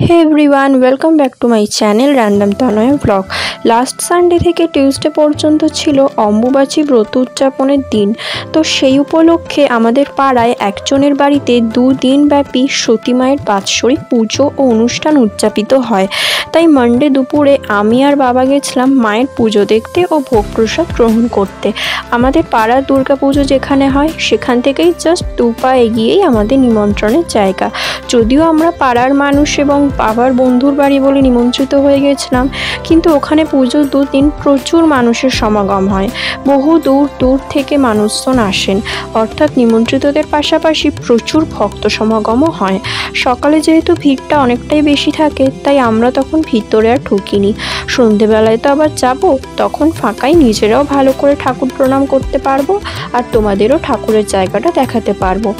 Hey everyone, welcome back to my channel random Tanaya blog. Last Sunday থেকে Tuesday পর্যন্ত ছিল অম্বুবাচী ব্রত উদযাপনের দিন। তো সেই উপলক্ষে আমাদের পাড়ায় একজনের বাড়িতে 2 দিন ব্যাপী সতী মায়ের বাৎসরিক পুজো ও অনুষ্ঠান উদযাপিত হয়। তাই মানডে দুপুরে আমি আর বাবা গেছিলাম মায়ের পুজো দেখতে ও ভোগ প্রসাদ গ্রহণ করতে। আমাদের পাড়ার দুর্গা পুজো যেখানে হয় সেখান থেকেই জাস্ট 2 পা এগিয়েই আমাদের নিমন্ত্রণের জায়গা। যদিও আমরা পাড়ার মানুষ এবং বাবার বন্ধুর বাড়ি বলে নিমন্ত্রিত হয়ে গেছিলাম, কিন্তু ওখানে পুজোর 2 দিন প্রচুর মানুষের সমাগম হয়। বহু দূর দূর থেকে মানুষজন আসেন, অর্থাৎ নিমন্ত্রিতদের পাশাপাশি প্রচুর ভক্ত সমাগমও হয়। সকালে যেহেতু ভিড়টা অনেকটাই বেশি থাকে, তাই আমরা তখন ভিতরে আর ঢুকিনি। সন্ধেবেলায় তো আবার যাব, তখন ফাঁকাই নিজেরাও ভালো করে ঠাকুর প্রণাম করতে পারবো আর তোমাদেরও ঠাকুরের জায়গাটা দেখাতে পারবো।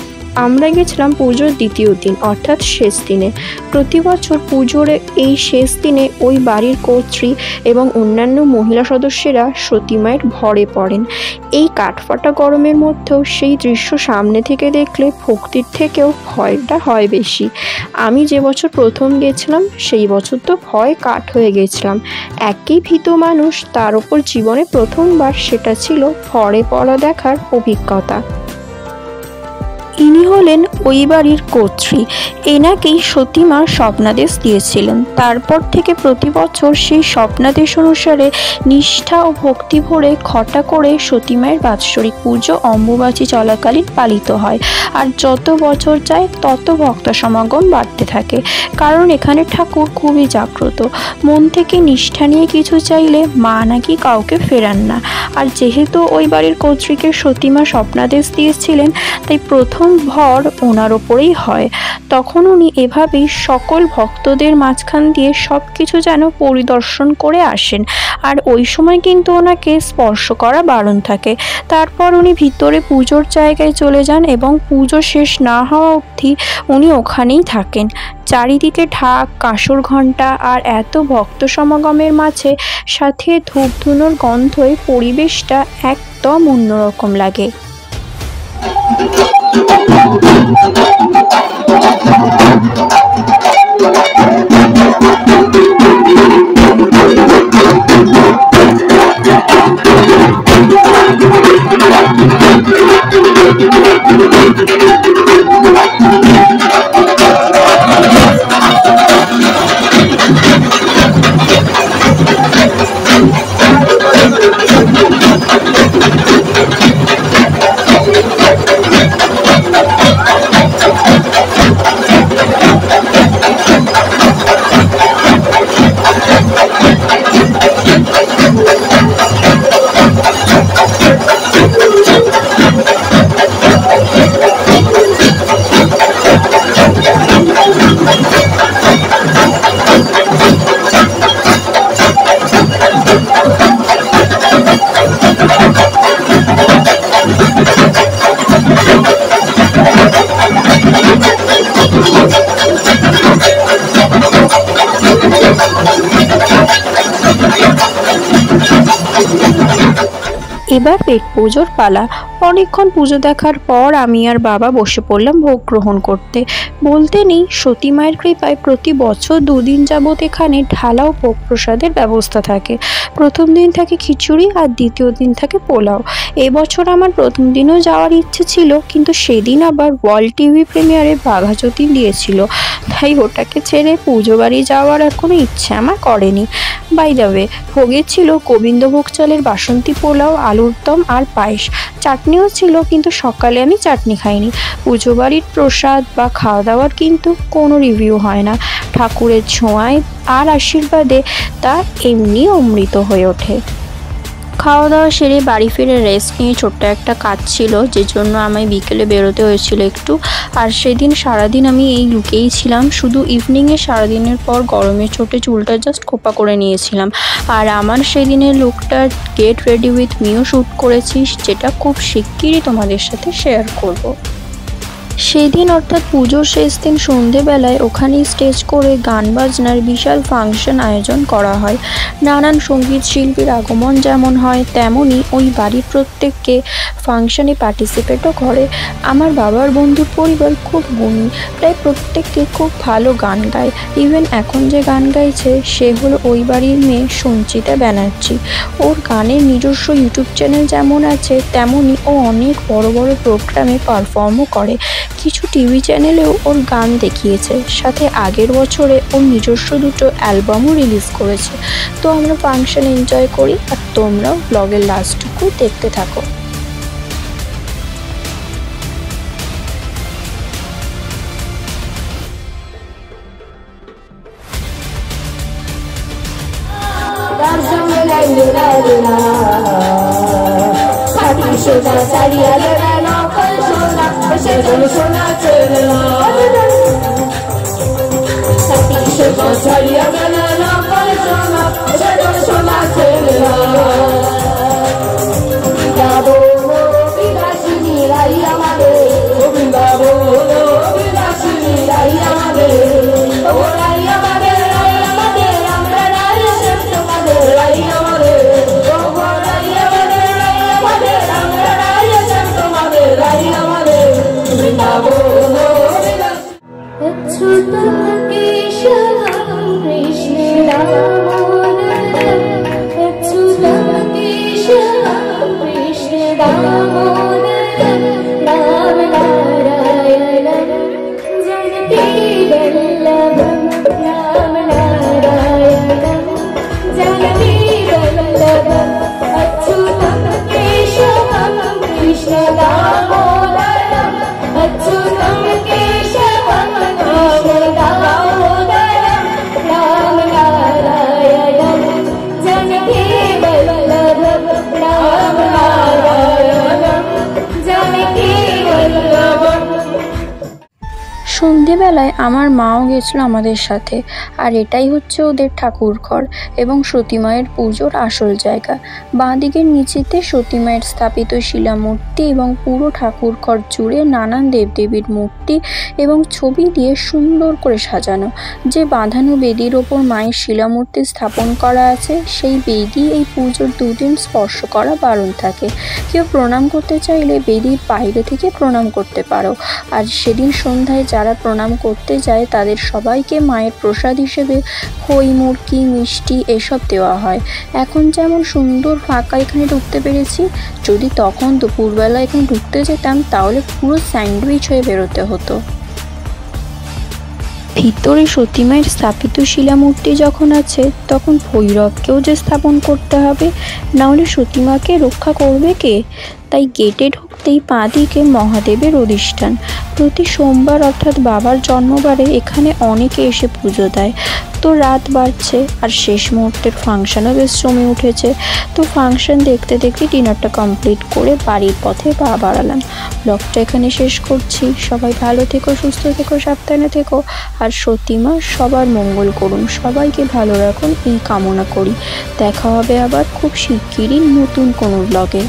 আমরা গেছিলাম পুজোর দ্বিতীয় দিন, অর্থাৎ শেষ দিনে। প্রতি বছর পুজোর এই শেষ দিনে ওই বাড়ির কর্ত্রী এবং অন্যান্য মহিলা সদস্যরা সতী মায়ের ভরে পড়েন। এই কাঠফাটা গরমের মধ্যেও সেই দৃশ্য সামনে থেকে দেখলে ভক্তির থেকেও ভয়টা হয় বেশি। আমি যে বছর প্রথম গেছিলাম সেই বছর তো ভয় কাঠ হয়ে গেছিলাম। একই ভীত মানুষ, তার ওপর জীবনে প্রথমবার সেটা ছিল ভরে পড়া দেখার অভিজ্ঞতা। ইনি হলেন ওই বাড়ির কর্ত্রী। এনাকেই সতী মা স্বপ্নাদেশ দিয়েছিলেন। তারপর থেকে প্রতি বছর সেই স্বপ্নাদেশ অনুসারে নিষ্ঠা ও ভক্তি ভরে ঘটা করে সতী মায়ের বাৎসরিক পুজো অম্বুবাচী চলাকালীন পালিত হয়। আর যত বছর যায় তত ভক্ত সমাগম বাড়তে থাকে, কারণ এখানে ঠাকুর খুবই জাগ্রত। মন থেকে নিষ্ঠা নিয়ে কিছু চাইলে মা নাকি কাউকে ফেরান না। আর যেহেতু ওই বাড়ির কর্ত্রীকে সতী মা স্বপ্নাদেশ দিয়েছিলেন, তাই প্রথম ভর ওনার ওপরেই হয়। তখন উনি এভাবেই সকল ভক্তদের মাঝখান দিয়ে সব কিছু যেন পরিদর্শন করে আসেন। আর ওই সময় কিন্তু ওনাকে স্পর্শ করা বারণ থাকে। তারপর উনি ভিতরে পুজোর জায়গায় চলে যান এবং পুজো শেষ না হওয়া অবধি উনি ওখানেই থাকেন। চারিদিকে ঢাক, কাঁসর ঘণ্টা আর এত ভক্ত সমাগমের মাঝে সাথে ধূপ ধুনোর গন্ধই পরিবেশটা একদম অন্যরকম লাগে। এবার পেট পুজোর পালা। অনেকক্ষণ পুজো দেখার পর আমি আর বাবা বসে পড়লাম ভোগ গ্রহণ করতে। বলতে নেই, সতী মায়ের কৃপায় প্রতি বছর 2 দিন যাবৎ এখানে ঢালা ও ভোগ প্রসাদের ব্যবস্থা থাকে। প্রথম দিন থাকে খিচুড়ি আর দ্বিতীয় দিন থাকে পোলাও। এবছর আমার প্রথম দিনও যাওয়ার ইচ্ছে ছিল, কিন্তু সেদিন আবার ওয়ার্ল্ড টিভি প্রিমিয়ারে বাঘা যতীন দিয়েছিল, তাই ওটাকে ছেড়ে পুজো বাড়ি যাওয়ার আর কোনো ইচ্ছে আমার করেনি। বাই দ্য ওয়ে, ভোগে ছিল গোবিন্দভোগ চালের বাসন্তী পোলাও, আলুর দম আর পায়েস। চাটনিও ছিল, কিন্তু সকালে আমি চাটনি খাইনি। পুজো বাড়ির প্রসাদ বা খাওয়া দাওয়ার কিন্তু কোনো রিভিউ হয় না। ঠাকুরের ছোঁয়ায় আর আশীর্বাদে তা এমনি অমৃত হয়ে ওঠে। খাওয়া দাওয়া সেরে বাড়ি ফিরে রেস্ট নিয়ে ছোট্ট একটা কাজ ছিল, যে জন্য আমায় বিকেলে বেরোতে হয়েছিল একটু। আর সেদিন সারাদিন আমি এই লুকেই ছিলাম। শুধু ইভিনিংয়ে সারাদিনের পর গরমের চোটে চুলটা জাস্ট খোপা করে নিয়েছিলাম। আর আমার সেদিনের লুকটা get ready with me shoot করেছি, যেটা খুব শিগগিরই তোমাদের সাথে শেয়ার করব। সেদিন অর্থাৎ পুজোর শেষ দিন সন্ধেবেলায় ওখানেই স্টেজ করে গান বাজনার বিশাল ফাংশন আয়োজন করা হয়। নানান সঙ্গীত শিল্পীর আগমন যেমন হয় তেমনই ওই বাড়ির প্রত্যেককে ফাংশনে পার্টিসিপেটও করে। আমার বাবার বন্ধুর পরিবার খুব গুণী, প্রায় প্রত্যেককে খুব ভালো গান গায়। ইভেন এখন যে গান গাইছে সে হলো ওই বাড়ির মেয়ে সঞ্চিতা ব্যানার্জি। ওর গানের নিজস্ব ইউটিউব চ্যানেল যেমন আছে তেমনই ও অনেক বড় বড় প্রোগ্রামে পারফর্মও করে। কিছু টিভি চ্যানেলেও ওর গান দেখিয়েছে, সাথে আগের বছরে ওর নিজস্ব 2টো অ্যালবামও রিলিজ করেছে। তো আমরা ফাংশন এনজয় করি আর তোমরাও ব্লগের লাস্টটুকু দেখতে থাকো। সন্ধেবেলায় আমার মাও গেছিলো আমাদের সাথে। আর এটাই হচ্ছে ওদের ঠাকুর ঘর এবং সতী মায়ের পুজোর আসল জায়গা। বাঁদিকের নিচেতে সতী মায়ের স্থাপিত শিলামূর্তি এবং পুরো ঠাকুর ঘর জুড়ে নানান দেবদেবীর মূর্তি এবং ছবি দিয়ে সুন্দর করে সাজানো। যে বাঁধানো বেদির ওপর মায়ের শিলামূর্তি স্থাপন করা আছে সেই বেদি এই পুজোর 2 দিন স্পর্শ করা বারণ থাকে। কেউ প্রণাম করতে চাইলে বেদির বাইরে থেকে প্রণাম করতে পারো। আর সেদিন সন্ধ্যায় যারা প্রণাম করতে যায় তাদের সবাইকে মায়ের প্রসাদ হিসেবে খই, মুরকি, মিষ্টি এসব দেওয়া হয়। এখন যেমন সুন্দর ফাঁকা এখানে ঢুকতে পেরেছি, যদি তখন দুপুরবেলা এখানে ঢুকতে যেতাম তাহলে পুরো স্যান্ডউইচ হয়ে বেরোতে হতো। ভিতরে সতী মায়ের স্থাপিত শিলামূর্তি যখন আছে তখন ভৈরবকেও যে স্থাপন করতে হবে, নাহলে সতী মাকে রক্ষা করবে কে? তাই গেটে ঢুকতেই বাঁদিকে মহাদেবের অধিষ্ঠান। প্রতি সোমবার অর্থাৎ বাবার জন্মবারে এখানে অনেকে এসে পুজো দেয়। তো রাত বাড়ছে আর শেষ মুহূর্তের ফাংশনও বেশ জমে উঠেছে। তো ফাংশন দেখতে দেখতে ডিনারটা কমপ্লিট করে বাড়ির পথে পা বাড়ালাম। ব্লগটা এখানে শেষ করছি। সবাই ভালো থেকো, সুস্থ থেকো, সাবধানে থেকো। আর সতী মা সবার মঙ্গল করুন, সবাইকে ভালো রাখুন এই কামনা করি। দেখা হবে আবার খুব শিগগিরই নতুন কোনো ব্লগে।